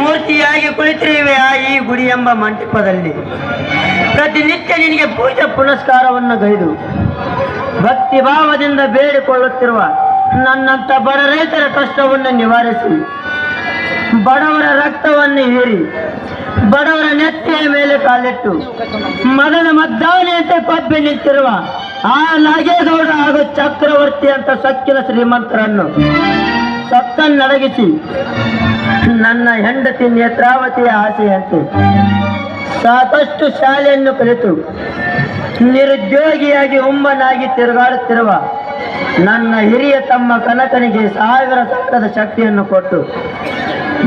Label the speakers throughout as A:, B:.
A: ಮೂರ್ತಿಯಾಗಿ ಕುಳಿತಿರುವೆ ಈ ಗುಡಿ ಎಂಬ ಮಂಟಪದಲ್ಲಿ. ಪ್ರತಿನಿತ್ಯ ನಿನಗೆ ಪೂಜೆ ಪುನಸ್ಕಾರವನ್ನು ಗೈದು ಭಕ್ತಿ ಭಾವದಿಂದ ಬೇಡಿಕೊಳ್ಳುತ್ತಿರುವ ನನ್ನಂತ ಬಡ ರೈತರ ಕಷ್ಟವನ್ನು ನಿವಾರಿಸಿ, ಬಡವರ ರಕ್ತವನ್ನು ಹೀರಿ, ಬಡವರ ನೆತ್ತಿಯ ಮೇಲೆ ಕಾಲಿಟ್ಟು ಮದನ ಮದ್ದಾನೆಯಂತೆ ಕೊಬ್ಬಿ ನಿಂತಿರುವ ಆ ನಾಗೇಗೌಡ ಹಾಗೂ ಚಕ್ರವರ್ತಿ ಅಂತ ಸಕ್ಕಿನ ಶ್ರೀಮಂತರನ್ನು ಸತ್ತನ್ನಡಗಿಸಿ ನನ್ನ ಹೆಂಡತಿ ನೇತ್ರಾವತಿಯ ಆಸೆಯಂತೆ ಸಾಕಷ್ಟು ಶಾಲೆಯನ್ನು ಕಲಿತು ನಿರುದ್ಯೋಗಿಯಾಗಿ ಹುಮ್ಮನಾಗಿ ತಿರುಗಾಡುತ್ತಿರುವ ನನ್ನ ಹಿರಿಯ ತಮ್ಮ ಕನಕನಿಗೆ 1000 ತಕ್ಕದ ಶಕ್ತಿಯನ್ನು ಕೊಟ್ಟು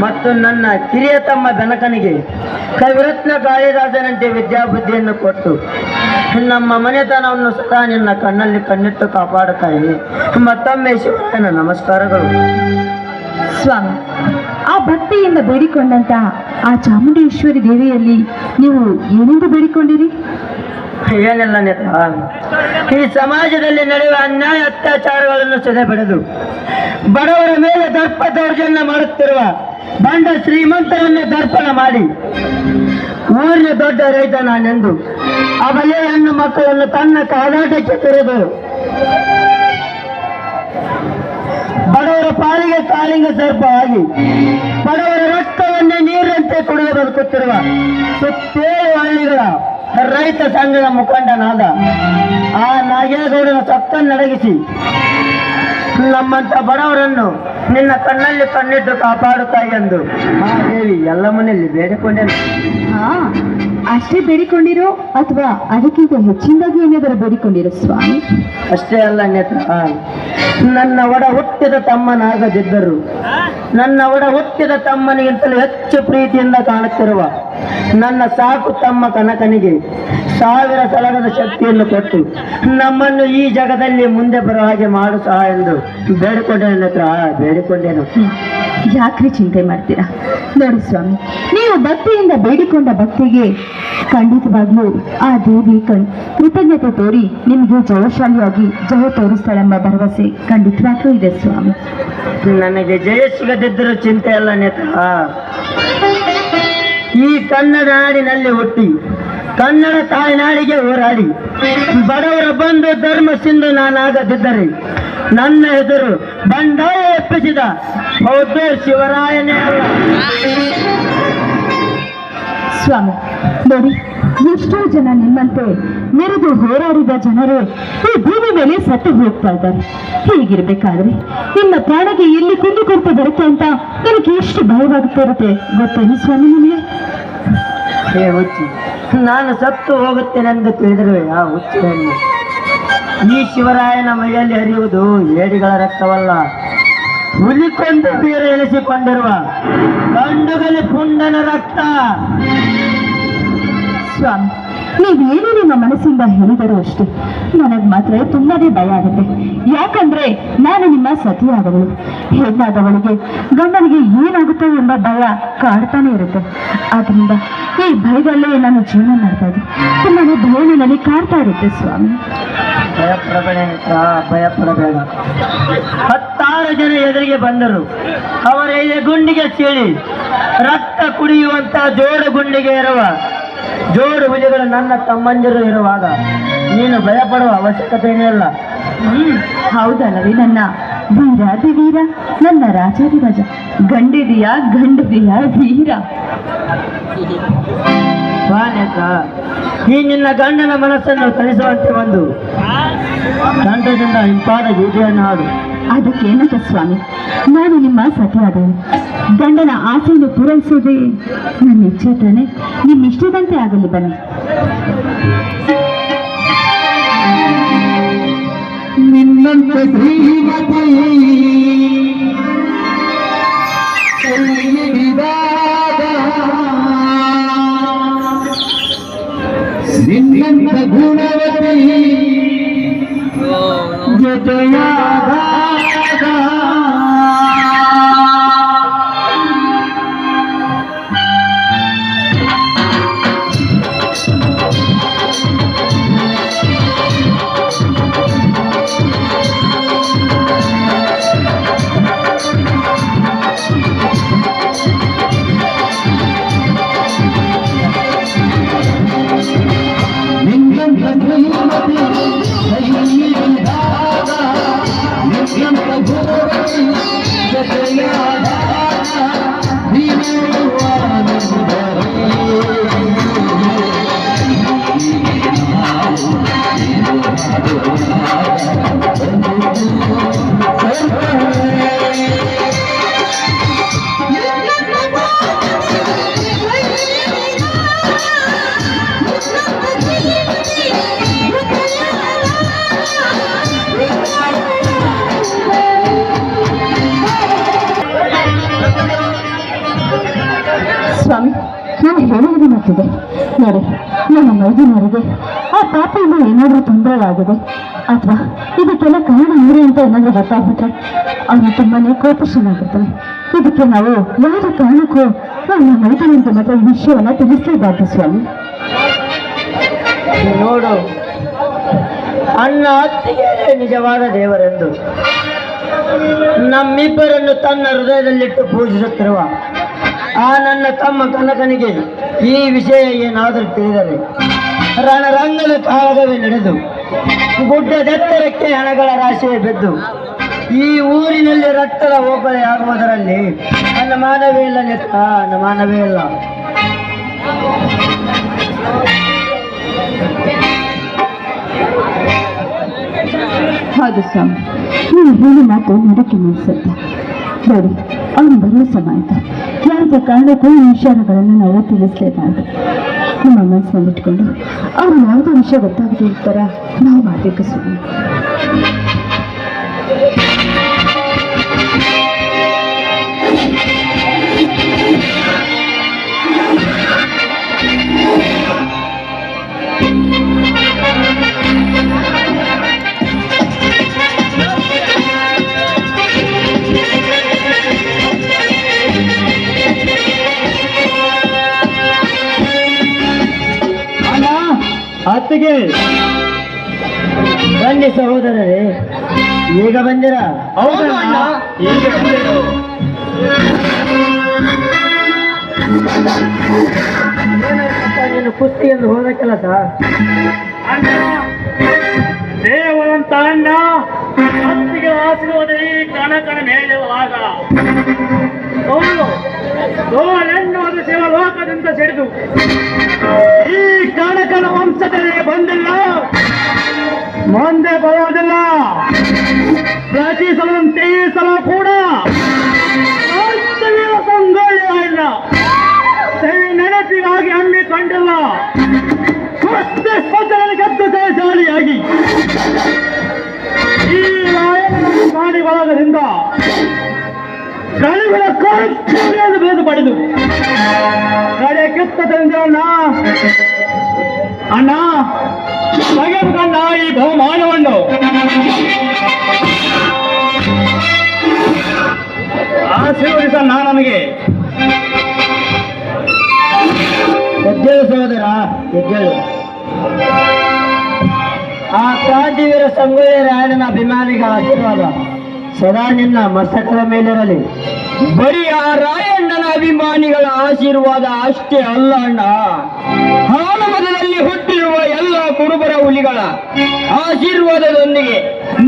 A: ಮತ್ತು ನನ್ನ ಕಿರಿಯ ತಮ್ಮ ಬೆನಕನಿಗೆ ಕವಿರತ್ನ ಕಾಳಿದಾಸನಂತೆ ವಿದ್ಯಾಬುದ್ಧಿಯನ್ನು ಕೊಟ್ಟು ನಮ್ಮ ಮನೆತನವನ್ನು ಸದಾ ನಿನ್ನ ಕಣ್ಣಲ್ಲಿ ಕಣ್ಣಿಟ್ಟು ಕಾಪಾಡುತ್ತಾಯಿ. ಮತ್ತೊಮ್ಮೆ ಶಿವನ ನಮಸ್ಕಾರಗಳು.
B: ಸ್ವಾಮಿ, ಆ ಭಕ್ತಿಯಿಂದ ಬೇಡಿಕೊಂಡಂತ ಆ ಚಾಮುಂಡೇಶ್ವರಿ ದೇವಿಯಲ್ಲಿ ನೀವು ಏನೆಂದು ಬೇಡಿಕೊಂಡಿರಿ?
A: ಏನೆಲ್ಲ ನೇತ್ರ, ಈ ಸಮಾಜದಲ್ಲಿ ನಡೆಯುವ ಅನ್ಯಾಯ ಅತ್ಯಾಚಾರಗಳನ್ನು ಸೆದೆಬಡಿದು ಬಡವರ ಮೇಲೆ ದರ್ಪ ದೌರ್ಜನ್ಯ ಮಾಡುತ್ತಿರುವ ಬಂಡ ಶ್ರೀಮಂತರನ್ನು ದರ್ಪಣ ಮಾಡಿ ಊರಿನ ದೊಡ್ಡ ರೈತ ನಾನೆಂದು ಅವಲೇ ಹೆಣ್ಣು ಮಕ್ಕಳನ್ನು ತನ್ನ ಕಾದಾಟಕ್ಕೆ ತೆರೆದು ಬಡವರ ಪಾಲಿಗೆ ಕಾಳಿಂಗ ಸರ್ಪವಾಗಿ ಬಡವರ ರಕ್ತವನ್ನೇ ನೀರಂತೆ ಕುಡಿದು ಬದುಕುತ್ತಿರುವ ಸುತ್ತೇಳು ಹಳ್ಳಿಗಳ ರೈತ ಸಂಘದ ಮುಖಂಡನಾದ ಆ ನಾಗೇಗೌಡನ ಸತ್ತನ್ನಡಗಿಸಿ ನಮ್ಮಂತ ಬಡವರನ್ನು ನಿನ್ನ ಕಣ್ಣಲ್ಲಿ ಕಣ್ಣಿಟ್ಟು ಕಾಪಾಡುತ್ತಾ ಎಂದು ಆ ದೇವಿ ಎಲ್ಲ ಮನೆಯಲ್ಲಿ ಬೇಡಿಕೊಂಡೇನು.
B: ಅಷ್ಟೇ ಬೇಡಿಕೊಂಡಿರೋ ಅಥವಾ ಅದಕ್ಕಿಂತ ಹೆಚ್ಚಿನದಾಗಿ ಏನಾದರೂ ಬೇಡಿಕೊಂಡಿರೋ ಸ್ವಾಮಿ?
A: ಅಷ್ಟೇ ಅಲ್ಲ ನೇತ್ರ, ನನ್ನ ಒಡ ಹುಟ್ಟಿದ ತಮ್ಮನಾಗದಿದ್ದರು ನನ್ನ ಒಡ ಹುಟ್ಟಿದ ತಮ್ಮನಿಗಿಂತಲೂ ಹೆಚ್ಚು ಪ್ರೀತಿಯಿಂದ ಕಾಣುತ್ತಿರುವ ನನ್ನ ಸಾಕು ತಮ್ಮ ಕನಕನಿಗೆ 1000 ಸಲಗದ ಶಕ್ತಿಯನ್ನು ಕೊಟ್ಟು ನಮ್ಮನ್ನು ಈ ಜಗದಲ್ಲಿ ಮುಂದೆ ಬರುವ ಹಾಗೆ ಮಾಡು ಸಹ ಎಂದು ಬೇಡಿಕೊಂಡೇನು ನೇತ್ರ, ಬೇಡಿಕೊಂಡೇನು.
B: ಯಾಕ್ರಿ ಚಿಂತೆ ಮಾಡ್ತೀರಾ? ನೋಡಿ ಸ್ವಾಮಿ, ನೀವು ಭಕ್ತಿಯಿಂದ ಬೇಡಿಕೊಂಡ ಭಕ್ತಿಗೆ ಖಂಡಿತವಾಗ್ಲೂ ಆ ದೇವಿ ಕೃತಜ್ಞತೆ ತೋರಿ ನಿಮಗೆ ಜಯಶಾಲಿಯಾಗಿ ಜಯ ತೋರಿಸ್ತಾಳೆಂಬ ಭರವಸೆ ಖಂಡಿತವಾಗ್ಲೂ ಇದೆ ಸ್ವಾಮಿ.
A: ನನಗೆ ಜಯ ಸಿಗದಿದ್ದರೂ ಚಿಂತೆ ಅಲ್ಲ ನೇತ್ರ, ಈ ಕನ್ನಡ ನಾಡಿನಲ್ಲಿ ಹುಟ್ಟಿ ಕನ್ನಡ ತಾಯ್ನಾಡಿಗೆ ಹೋರಾಡಿ ಬಡವರ ಬಂಧು ಧರ್ಮ ಸಿಂಧು ನಾನಾಗದಿದ್ದರೆ ನನ್ನ ಎದುರು ಬಂಡಾಯ ಎಪ್ಪಿಸಿದ ಬೌದ್ಧ ಶಿವರಾಯನೇ ಅಲ್ಲ.
B: ಸ್ವಾಮಿ ನೋಡಿ, ಎಷ್ಟೋ ಜನ ನಿಮ್ಮಂತೆ ಮೆರೆದು ಹೋರಾಡಿದ ಜನರೇ ಈ ಭೂಮಿ ಮೇಲೆ ಸತ್ತು ಹೋಗ್ತಾ ಇದ್ದಾರೆ. ಹೀಗಿರ್ಬೇಕಾದ್ರೆ ನಿಮ್ಮ ಪ್ರಾಣಕ್ಕೆ ಎಲ್ಲಿ ಕುಂದುಕೊರತೆ ಬರುತ್ತೆ ಅಂತ ನನಗೆ ಎಷ್ಟು ಭಯವಾಗುತ್ತಾ ಇರುತ್ತೆ ಗೊತ್ತೇನು ಸ್ವಾಮಿ ನಿಮಗೆ?
A: ಹೇ ಹುಚ್ಚಿ, ನಾನು ಸತ್ತು ಹೋಗುತ್ತೇನೆಂದು ತಿಳಿದಿರುವೆ ಆ ಹುಚ್ಚಿನಲ್ಲಿ. ಈ ಶಿವರಾಯನ ಮೈಯಲ್ಲಿ ಹರಿಯುವುದು ಏಡಿಗಳ ರಕ್ತವಲ್ಲ, ಹುಲಿಕೊಂಡು ಬೇರೆ ಎನಿಸಿಕೊಂಡಿರುವ ಗಂಡುಗಲಿ ಪುಂಡನ ರಕ್ತ.
B: ಸ್ವಾಮಿ, ನೀವೇನು ನಿಮ್ಮ ಮನಸ್ಸಿಂದ ಹೇಳಿದರೂ ಅಷ್ಟೇ ನನಗೆ ಮಾತ್ರ ತುಂಬಾನೇ ಭಯ ಆಗುತ್ತೆ. ಯಾಕಂದ್ರೆ ನಾನು ನಿಮ್ಮ ಸತಿಯಾದವಳು. ಹೆಣ್ಣಾದವಳಿಗೆ ಗಂಡನಿಗೆ ಏನಾಗುತ್ತೋ ಎಂಬ ಭಯ ಕಾಡ್ತಾನೆ ಇರುತ್ತೆ. ಆದ್ರಿಂದ ಈ ಭಯದಲ್ಲೇ ನಾನು ಜೀವನ ಮಾಡ್ತಾ ಇದ್ದೆ. ತುಂಬಾನೇ ಭಯ ನನಗೆ ಕಾಡ್ತಾ ಇರುತ್ತೆ ಸ್ವಾಮಿ.
A: ಭಯಪಡಬೇಡ. 10 ಜನ ಎದುರಿಗೆ ಬಂದರು. ಅವರ ಗುಂಡಿಗೆ ಸೀಳಿ ರಕ್ತ ಕುಡಿಯುವಂತ ಜೋಡು ಗುಂಡಿಗೆ ಇರುವ ಜೋಡು ಹುಲಿಗಳು ನನ್ನ ತಮ್ಮಂದಿರು ಇರುವಾಗ ನೀನು ಭಯಪಡುವ ಅವಶ್ಯಕತೆಯೇ ಇಲ್ಲ.
B: ಹೌದಲ್ಲವೇ ನನ್ನ ವೀರಾದಿ ವೀರ, ನನ್ನ ರಾಜಾದಿ ರಾಜ, ಗಂಡಿದೀಯ ಗಂಡದಿಯ ವೀರ.
A: ಈ ನಿನ್ನ ಗಂಡನ ಮನಸ್ಸನ್ನು ತಣಿಸುವಂತೆ ಒಂದು ಕಂಠದಿಂದ ಇಂಪಾದ ಗೀತೆಯನ್ನು ಹಾಡು.
B: ಅದಕ್ಕೇನಂತ ಸ್ವಾಮಿ, ನಾನು ನಿಮ್ಮ ಸತಿಯಾದವನು. ಗಂಡನ ಆಸೆಯನ್ನು ಪೂರೈಸೋದೇ ನನ್ನ ಇಚ್ಛೆ ತಾನೆ. ನಿಮ್ಮ ಇಷ್ಟದಂತೆ ಆಗಲಿ ಬನ್ನಿ.
A: ನಿನ್ನಂತ ನಿನ್ನಂತ ಗುಣವತಿ ಜೊತೆಯಾದ
B: ನಾನು ಹೇಳಿದ ಮಾತಿದೆ ನೋಡಿ, ನನ್ನ ಮೈದಿನವರಿಗೆ ಆ ಪಾಪದಿಂದ ಏನಾದರೂ ತೊಂದರೆ ಆಗಿದೆ ಅಥವಾ ಇದಕ್ಕೆಲ್ಲ ಕಾರಣ ಇವ್ರೆ ಅಂತ ಏನಾದರೂ ಗೊತ್ತಾಗ್ಬಿಟ್ರೆ ಅವನು ತುಂಬಾನೇ ಕೋಪಶನಾಗಿರ್ತಾನೆ. ಇದಕ್ಕೆ ನಾವು ಯಾವ ಕಾರಣಕ್ಕೂ ನನ್ನ ಮೈದಿನಂತೆ ಮಾತ್ರ ಈ ವಿಷಯವನ್ನ ತಿಳಿಸಲೇಬಾರ್ದು ಸ್ವಾಮಿ.
A: ನೋಡು, ಅಣ್ಣ ಅತ್ತಿಗೆ ನಿಜವಾದ ದೇವರೆಂದು ನಮ್ಮಿಬ್ಬರನ್ನು ತನ್ನ ಹೃದಯದಲ್ಲಿಟ್ಟು ಪೂಜಿಸುತ್ತಿರುವ ಆ ನನ್ನ ತಮ್ಮ ಕನಕನಿಗೆ ಈ ವಿಷಯ ಏನಾದರೂ ತಿಳಿದರೆ ರಣರಂಗದ ಕಾಳಗವೇ ನಡೆದು ಗುಡ್ಡದೆತ್ತರಕ್ಕೆ ಹಣಗಳ ರಾಶಿಯೇ ಬಿದ್ದು ಈ ಊರಿನಲ್ಲಿ ರಕ್ತದ ಹೋಬಳಿ ಆಗುವುದರಲ್ಲಿ ಅನುಮಾನವೇ ಇಲ್ಲ ನೆತ್ತ, ಅನುಮಾನವೇ ಇಲ್ಲ.
B: ಹೌದು ಸ್ವಾಮಿ, ನೀವು ಹೇಳಿ ಮಾತು ನಡಕ್ಕೆ ನಿಲ್ಲಿಸುತ್ತೆ. ನೋಡಿ, ಅವನು ಬರುವ ಸಮಯ ಆಯಿತು. ಯಾವುದೇ ಕಾರಣಕ್ಕೂ ಈ ವಿಚಾರಗಳನ್ನು ನಾವು ತಿಳಿಸಲೇಬಾರದು. ನಿಮ್ಮ ಮನಸ್ಸಿನಲ್ಲಿಟ್ಕೊಂಡು ಅವ್ರು ಯಾವುದೋ ವಿಷಯ ಗೊತ್ತಾಗದೇ ಇರ್ತಾರ ನಾವು ಮಾಡಬೇಕು ಸ್ವಾಮಿ.
A: ಅತ್ತಿಗೆ ಬನ್ನಿ ಸಹೋದರರೇ, ಈಗ ಬಂದಿರ? ನೀನು ಕುಸ್ತಿಯನ್ನು ಹೋದ ಕೆಲಸ
C: ದೇವರಂತ ಅಣ್ಣ ಅತ್ತಿಗೆ ಆಶೀರ್ವಾದ ಈ ಕಣಕನ ಮೇಲೆವಾಗ ಸೋಲೆನ್ನುವುದು ಶಿವಲೋಕದಿಂದ ಸಿಡಿದು ಈ ಕಣಕನ ವಂಶದಲ್ಲಿ ಬಂದಿಲ್ಲ, ಮುಂದೆ ಬರುವುದಿಲ್ಲ. ಪ್ರತಿ ಸಲದಂತೆ ಈ ಸಲ ಕೂಡ ಸಂಗೊಳ್ಳಿ ಅಣ್ಣ ನೆನಪಿಗಾಗಿ ಹಮ್ಮಿಕೊಂಡಿಲ್ಲ. ಕುಸ್ತಿ ಸ್ಪರ್ಧೆಯಲ್ಲಿ ಗೆದ್ದು ಜಯಶಾಲಿಯಾಗಿ ಈ ರಾಯನ ಪ್ರಾಣಿ ಬಳಗದಿಂದ ಕಳಿಗಳ ಕಾಲು ಬೇದು ಪಡೆದು ಕಡೆ ಕಿತ್ತದಿಂದ ಅಣ್ಣ ತೆಗೆದುಕೊಂಡ ಈ ಬಹುಮಾನವನ್ನು ಆಶೀರ್ವದಿಸ ನನಗೆ.
A: ಎದ್ದೇಳು ಸಹೋದರ, ಎದ್ದೇಳು. ಆ ಕ್ರಾಂತಿವೀರ ಸಂಗೊಳ್ಳಿ ರಾಯಣ್ಣನ ಅಭಿಮಾನಿಗಳ ಆಶೀರ್ವಾದ ಸದಾ ನಿನ್ನ ಮಸ್ತಕದ ಮೇಲಿರಲಿ.
C: ಬರೀ ಆ ರಾಯಣ್ಣನ ಅಭಿಮಾನಿಗಳ ಆಶೀರ್ವಾದ ಅಷ್ಟೇ ಅಲ್ಲ ಅಣ್ಣ, ಹಾಲಮದದಲ್ಲಿ ಹುಟ್ಟಿರುವ ಎಲ್ಲ ಕುರುಬರ ಹುಲಿಗಳ ಆಶೀರ್ವಾದದೊಂದಿಗೆ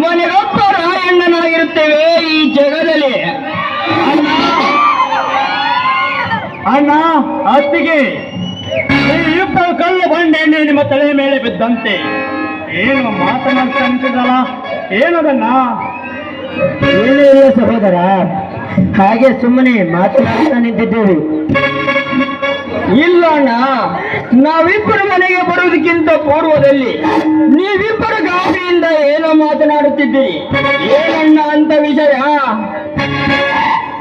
C: ಮನೆಗೊಬ್ಬ ರಾಯಣ್ಣನಾಗಿರುತ್ತೇವೆ ಈ ಜಗದಲ್ಲಿ. ಅಣ್ಣ ಅತ್ತಿಗೆ, ಈ ಇಬ್ಬರು ಕಲ್ಲು ಬಂಡೆಯನ್ನೇ ನಿಮ್ಮ ತಲೆ ಮೇಲೆ ಬಿದ್ದಂತೆ ಏನು ಮಾತನಾಡ್ತಾ ನಿಂತಿದ್ದಲ್ಲ, ಏನದನ್ನ?
A: ಏನೇ ಇಲ್ಲ ಸಹೋದರ, ಹಾಗೆ ಸುಮ್ಮನೆ ಮಾತನಾಡ್ತಾ ನಿಂತಿದ್ದೇವೆ.
C: ಇಲ್ಲ ಅಣ್ಣ, ನಾವಿಬ್ಬರು ಮನೆಗೆ ಬರುವುದಕ್ಕಿಂತ ಪೂರ್ವದಲ್ಲಿ ನೀವಿಬ್ಬರು ಗಾಬರಿಯಿಂದ ಏನೋ ಮಾತನಾಡುತ್ತಿದ್ದೀರಿ. ಏನಣ್ಣ ಅಂತ ವಿಷಯ?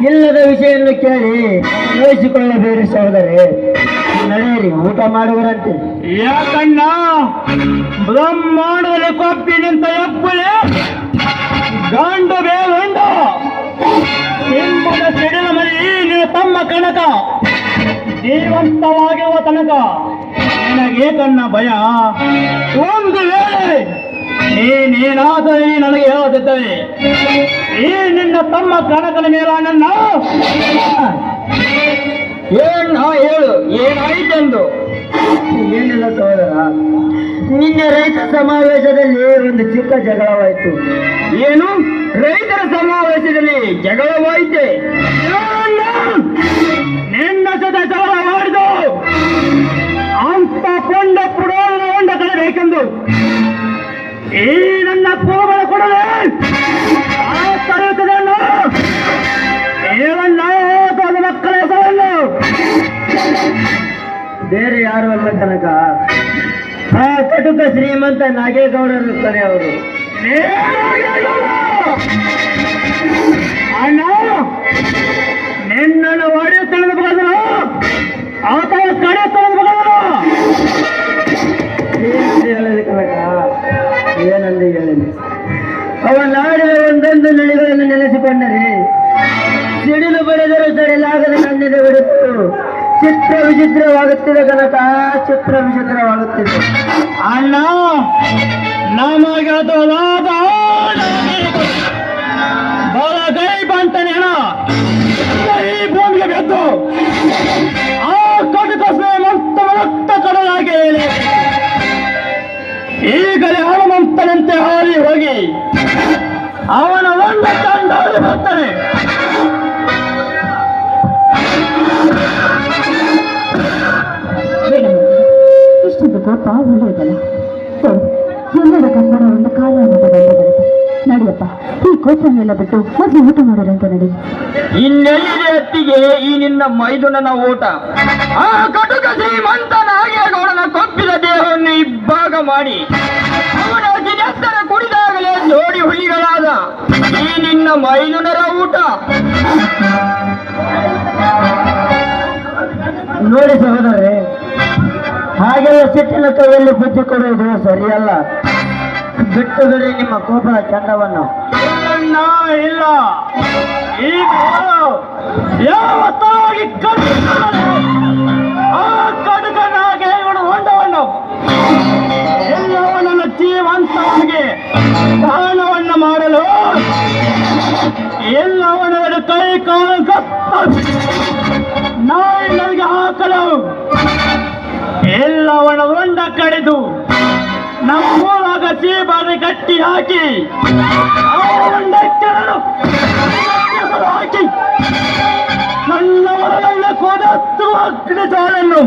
A: ಇಲ್ಲದ ವಿಷಯವನ್ನು ಕೇಳಿ ವಹಿಸಿಕೊಳ್ಳಬೇಡಿ ಸಹೋದರೇ, ನಡೆಯಿರಿ, ಊಟ ಮಾಡುವರಂತೆ.
C: ಯಾಕಣ್ಣ ಬ್ರಹ್ಮಾಂಡದಲ್ಲಿ ಕೊಪ್ಪಿ ನಿಂತ ಎಪ್ಪಳೆ ಗಂಡು ಬೇಗಂಡು ಸಿಂಹದ ಸಿಡಿಲ ಮನೆ ನೀವು ತಮ್ಮ ಕನಕ ಜೀವಂತವಾಗಿರುವ ತನಕ ನಿನಗೇಕಣ್ಣ ಭಯ? ಒಂದು ವೇಳೆ ನೀನೇನಾದರೂ ನನಗೆ ಹೇಳುತ್ತಿದ್ದೇವೆ, ಈ ನಿನ್ನ ತಮ್ಮ ಕನಕನ ಮೇಲೆ ನನ್ನ ಹೇಳು, ಏನಾಯಿತೆಂದು?
A: ಏನಿಲ್ಲ ಸಹೋದರ, ನಿನ್ನೆ ರೈತ ಸಮಾವೇಶದಲ್ಲಿ ಒಂದು ಚಿಕ್ಕ ಜಗಳವಾಯಿತು.
C: ಏನು? ರೈತರ ಸಮಾವೇಶದಲ್ಲಿ ಜಗಳವಾಯಿತೆ? ನಿನ್ನ ಜೊತೆ ಜಗಳ ಮಾಡಿದು ಅಂತ ಕೊಂಡ ಪುಡೋಣ ಹೊಂಡ ಕಳಬೇಕೆಂದು ಈ ನನ್ನ ಕೂಗಳ ಕೊಡಲೇ ತರುತ್ತದೆ ಹೇಳಣ್ಣ ಮಕ್ಕಳ ಹೆಸರನ್ನು.
A: ಬೇರೆ ಯಾರು ಅಲ್ಲ ಕನಕ, ಆ ಕಟುಕ ಶ್ರೀಮಂತ ನಾಗೇಗೌಡರು ಇರ್ತಾರೆ ಅವರು.
C: ಅಣ್ಣ ನಿನ್ನನ್ನು ಹೊಡೆಯುತ್ತಿರುವ ಬದಲು ಆತ
A: ನೋಡಿದ್ರು ಚಿತ್ರ ವಿಚಿತ್ರವಾಗುತ್ತಿದೆ ಕನಕ, ಚಿತ್ರ ವಿಚಿತ್ರವಾಗುತ್ತಿದೆ.
C: ಅಣ್ಣ ನಮಗದಲಾದ ಬಲಗೈ ಬಂತನೇಣ ಈ ಭೂಮಿಗೆ ಬಿದ್ದು ಆ ಕಟಕ ಶ್ರೀಮಂತ ರಕ್ತ ಕಡಲಾಗಿ ಈಗಲೇ ಹನುಮಂತನಂತೆ ಹಾರಿ ಹೋಗಿ ಅವನ ಒಂದು ತಂಡಾಡಿ ಬರ್ತಾನೆ.
B: ಇಷ್ಟೊಂದು ಕೋಪ ಒಳ್ಳೆಯದಲ್ಲ. ಎಲ್ಲರ ಕನ್ನಡ ಒಂದು ಕಾಲ ಅನ್ನೋದು ಬಂದು ಬರುತ್ತೆ. ನಡಿಯಪ್ಪ, ಈ ಕೋಪನ್ನೆಲ್ಲ ಬಿಟ್ಟು ಮೊದಲು ಊಟ ಮಾಡೋರಂತ ನಡಿ.
C: ಇನ್ನೆಲ್ಲಿದೆ ಅತ್ತಿಗೆ ಈ ನಿನ್ನ ಮೈದುನನ ಊಟ? ಆ ಕಟುಕ ಶ್ರೀಮಂತನ ಗೌಡನ ಕೊಪ್ಪಿದ ದೇಹವನ್ನು ಇಬ್ಬಾಗ ಮಾಡಿ ಅವನ ದಿನತ್ತರ ಕುಡಿದಾಗಲೇ ಜೋಡಿ ಹುಲಿಗಳಾದ ಈ ನಿನ್ನ ಮೈದುನರ ಊಟ.
A: ನೋಡಿ ಸಹೋದರೇ, ಹಾಗೆಲ್ಲ ಸಿಟ್ಟಿನ ಕೈಯಲ್ಲಿ ಬುದ್ಧಿ ಕೊಡುವುದು ಸರಿಯಲ್ಲ. ಬಿಟ್ಟು ಬಿಡಿ ನಿಮ್ಮ ಕೋಪದ ಚಂಡವನ್ನು.
C: ಅಣ್ಣ ಇಲ್ಲ, ಈಗ ಯಾವತ್ತಾಗಿ ಆ ಕಟಕನಾಗೆ ಹೊಂಡವನ್ನು ಎಲ್ಲವನ್ನ ಜೀವಂತವಾಗಿ ದಾನವನ್ನು ಮಾಡಲು ಎಲ್ಲವನ್ನ ಕೈ ಕಾಲು ನಾಯಿ ನನಗೆ ಹಾಕಲು ಎಲ್ಲವನ್ನ ಹೊಂಡ ಕಡಿದು ನಮ್ಮೂರಾಗ ಚೀಬಾರಿ ಕಟ್ಟಿ ಹಾಕಿ ಹಾಕಿ ನನ್ನವರನ್ನ ಕೊದತ್ತು ಅಗ್ನಿ ಜ್ವಾಲೆಯನ್ನು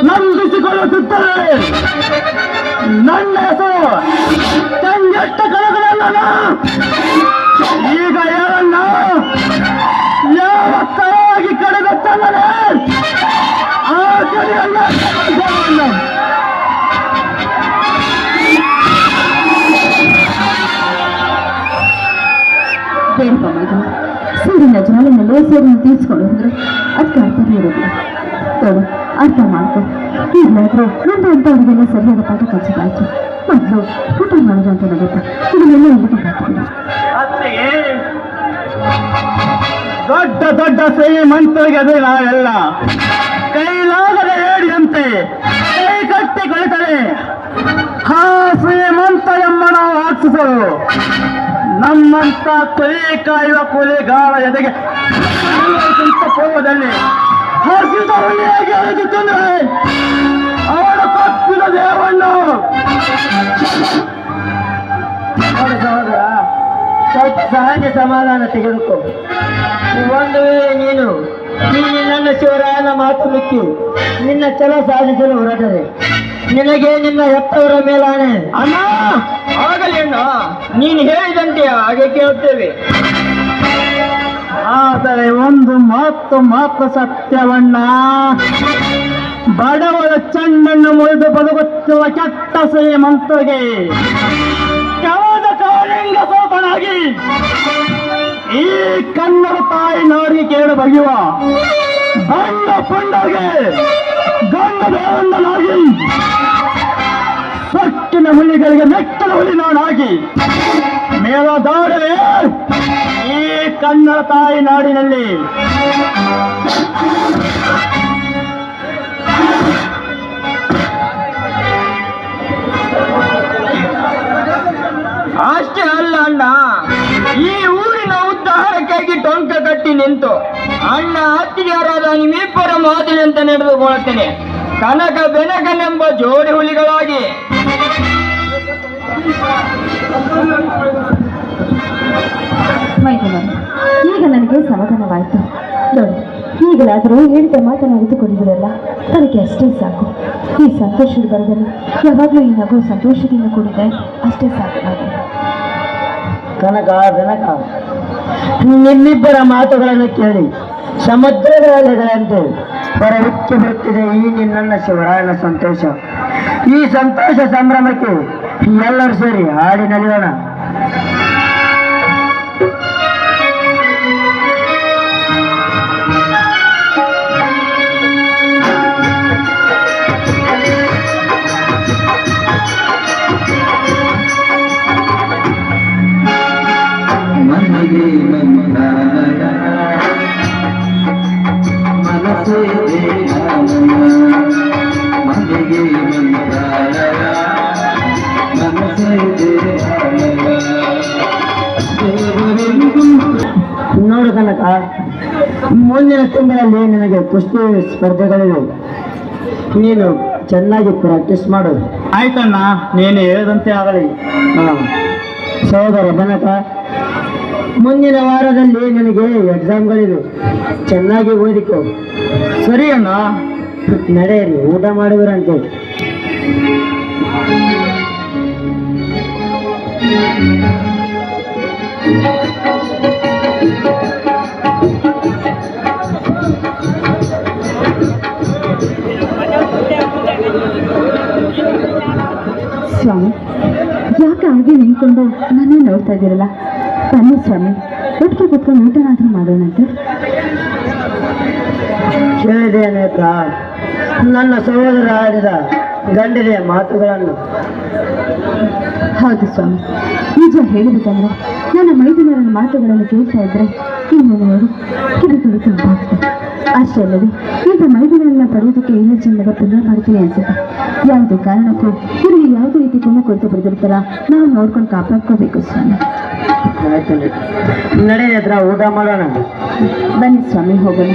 C: ನಂಬಿಸಿಕೊಳ್ಳುತ್ತಿದ್ದಾರೆ. ನನ್ನ ಹೆಸರು ತಂಗೆಟ್ಟ ಕಳಗಳಲ್ಲ. ಈಗ ಯಾರನ್ನ ಯಾವತ್ತಾಗಿ ಕಡೆಗಟ್ಟಲ್ಲದೆ ಆ ಕಡೆಯಲ್ಲ
B: ಬೇಡಪ್ಪ ಮೈದು, ಸೂರ್ಯನ ಜಾಲಿನಲ್ಲೇ ಸೇರಿನ ತೀರ್ಸ್ಕೊಂಡು ಹೋದ್ರೆ ಅದಕ್ಕೆ ಅರ್ಥ ಇರೋದಿಲ್ಲ. ತೋಡು, ಅರ್ಥ ಮಾಡ್ಕೊ. ಈಗಲಾದ್ರೂ ನಂದು ಅಂತವರಿಗೆಲ್ಲ ಸರಿಯಾದ ಪಾಠ ಕಲಿಸಿದಾಯ್ತು. ಮೊದಲು ಊಟ ಮಾಡೋದು ಅಂತ ನಡುತ್ತೆ. ಇದನ್ನೆಲ್ಲ ಎಲ್ಲಿಗೆ ಬರ್ತೀವಿ?
C: ದೊಡ್ಡ ದೊಡ್ಡ ಶ್ರೀಮಂತರಿಗೆ ಅದೇ ನಾವೆಲ್ಲ ಕೈಲಾಗದ ಹೇಳಿದಂತೆ ಕೈ ಕಟ್ಟಿ ಕುಳಿತರೆ ಆ ಶ್ರೀಮಂತ ಎಂಬ ನಾವು ರಾಕ್ಷಸರು ನಮ್ಮಂತ ಕೊಲೆ ಕಾಯುವ ಕೊಲೆಗಾರ ಎದೆಗೆ ಪೂರ್ವದಲ್ಲಿ ಹಸಿದ ಹುಲಿಯಾಗಿ ಅಳಿದುತ್ತಂದ್ರೆ ಅವರ ತಪ್ಪಿದ ದೇವನ್ನು.
A: ನೋಡಿ ಸಹೋದರ, ಸ್ವಲ್ಪ ಸಹಜ ಸಮಾಧಾನ ತೆಗೆದುಕೋ. ಒಂದು ವೇಳೆ ನೀನು ನನ್ನ ಶಿವರಾಯನ ಮಾತು ಮಿಕ್ಕಿ ನಿನ್ನ ಛಲ ಸಾಧಿಸಲು ಹೊರಟರೆ ನಿನಗೆ ನಿನ್ನ ಹೆತ್ತವರ ಮೇಲಾಣೆ.
C: ಅಣ್ಣ ಆಗಲಿ ಅಣ್ಣ, ನೀನು ಹೇಳಿದಂತೆ ಹಾಗೆ ಕೇಳುತ್ತೇವೆ. ಆದರೆ ಒಂದು ಮಾತು ಸತ್ಯವಣ್ಣ, ಬಡವರ ಚೆಂಡನ್ನು ಮುರಿದು ಬದುಕುತ್ತಿರುವ ಕೆಟ್ಟ ಶ್ರೀಮಂತರಿಗೆ ಕವದ ಕಾಳಿಂಗ ಸೋಪನಾಗಿ ಈ ಕನ್ನಡ ತಾಯಿ ನಾಡಿಗೆ ಕೇಳು ಬಗೆಯುವ ಬಂಡ ಪುಂಡಗೆ ಗಂಡ ದೇವಂದನಾಗಿ ಸೊಕ್ಕಿನ ಹುಲಿಗಳಿಗೆ ಮೆಟ್ಟಲ ಹುಲಿ ನಾಡಾಗಿ ಮೇಲದಾಡವೇ ಈ ಕನ್ನಡ ತಾಯಿ ನಾಡಿನಲ್ಲಿ. ಅಷ್ಟೇ ಅಲ್ಲ ಅಣ್ಣ, ಈ ಊರಿನ ಉದ್ಧಾರಕ್ಕಾಗಿ ಟೊಂಕ ಕಟ್ಟಿ ನಿಂತು ಅಣ್ಣ ಅತ್ತಿಗೆಯರಾದ ನಿಮ್ಮಿಬ್ಬರ ಮಾತಿನ ಅಂತ ನಡೆದುಕೊಳ್ಳುತ್ತೇನೆ. ಕನಕ ಬೆನಕನೆಂಬ ಜೋಡಿ ಹುಲಿಗಳಾಗಿ
B: ಮೈದನ, ಈಗ ನನಗೆ ಸಮಾಧಾನವಾಯಿತು. ನೋಡಿ, ಈಗಲಾದರೂ ಹೇಳಿದ ಮಾತನಾಡಿದುಕೊಂಡಿದ್ದೀರಲ್ಲ, ನನಗೆ ಅಷ್ಟೇ ಸಾಕು. ಈ ಸಂತೋಷದ ಬರದಲ್ಲಿ ಯಾವಾಗಲೂ ಈ ನಗು ಸಂತೋಷದಿಂದ ಕೂಡಿದೆ, ಅಷ್ಟೇ ಸಾಕು ನನಗೆ.
A: ಕನಕ ಬೆನಕ, ನಿಮ್ಮಿಬ್ಬರ ಮಾತುಗಳನ್ನು ಕೇಳಿ ಸಮುದ್ರದ ಅಲೆಗಳಂತೆ ಹೊರವಿಕ್ಕಿ ಬಿಡುತ್ತಿದೆ ಈ ನಿನ್ನ ಶಿವರಾಯನ ಸಂತೋಷ. ಈ ಸಂತೋಷ ಸಂಭ್ರಮಕ್ಕೆ ಎಲ್ಲರೂ ಸೇರಿ ಹಾಡಿ ನಲಿಯೋಣ. ನೋಡು ಕನಕ, ಮುಂದಿನ ತಿಂಗಳಲ್ಲಿ ನಿನಗೆ ಕುಸ್ತಿ ಸ್ಪರ್ಧೆಗಳಿವೆ. ನೀನು ಚೆನ್ನಾಗಿ ಪ್ರಾಕ್ಟೀಸ್ ಮಾಡು.
C: ಆಯ್ತಣ್ಣ, ನೀನು ಹೇಳಿದಂತೆ ಆಗಲಿ.
A: ಹಾ ಸಹೋದರ ಕನಕ, ಮುಂದಿನ ವಾರದಲ್ಲಿ ನಿನಗೆ ಎಕ್ಸಾಮ್ಗಳಿವೆ. ಚೆನ್ನಾಗಿ ಓದಿಕೋ.
C: ಸರಿ ಅಣ್ಣ.
A: ನಡೆಯಿರಿ, ಊಟ ಮಾಡುವಿರಂತೆ.
B: ಸ್ವಾಮಿ, ಯಾಕೆ ಹಾಗೆ ನಿಂತ್ಕೊಂಡು ನನ್ನೇ ನೋಡ್ತಾ ಇದ್ದೀರಲ್ಲ? ಬನ್ನಿ ಸ್ವಾಮಿ, ಒಟ್ಟಿಗೆ ಕುತ್ಕೊಂಡು ಊಟನಾದ್ರೂ ಮಾಡೋಣಂತೆ.
A: ಕೇಳಿದೆ ಅನೇಕ ನನ್ನ ಸಹೋದರ ಆಡಿದ ಗಂಡಿದೆ ಮಾತುಗಳನ್ನು.
B: ಹೌದು ಸ್ವಾಮಿ, ನಿಜ ಹೇಳಬೇಕಂದ್ರೆ ನನ್ನ ಮೈದುನರ ಮಾತುಗಳನ್ನು ಕೇಳ್ತಾ ಇದ್ರೆ ಇನ್ನು ನೋಡು ಕಿವಿಗಳು ತಂಪಾಗ್ತದೆ. ಅಷ್ಟೇ ಅಲ್ಲದೆ ಈಗ ಮೈದುನರನ್ನ ಪಡೆಯೋದಕ್ಕೆ ಇನ್ನೂ ಚೆಂದದ ಪುಣ್ಯ ಮಾಡ್ತೀನಿ ಅನ್ಸುತ್ತೆ. ಯಾವುದೇ ಕಾರಣಕ್ಕೂ ಇವ್ರಿಗೆ ಯಾವುದೇ ರೀತಿ ಪುಣ್ಯ ಕೊರತೆ ಬರೆದಿರ್ತಾರ ನಾವು ನೋಡ್ಕೊಂಡು ಕಾಪಾಡ್ಕೋಬೇಕು ಸ್ವಾಮಿ.
A: ಆಯ್ತು, ನಡೆಯ ಹತ್ರ ಊಟ ಮಾಡೋಣ.
B: ಬನ್ನಿ ಸ್ವಾಮಿ, ಹೋಗೋಣ.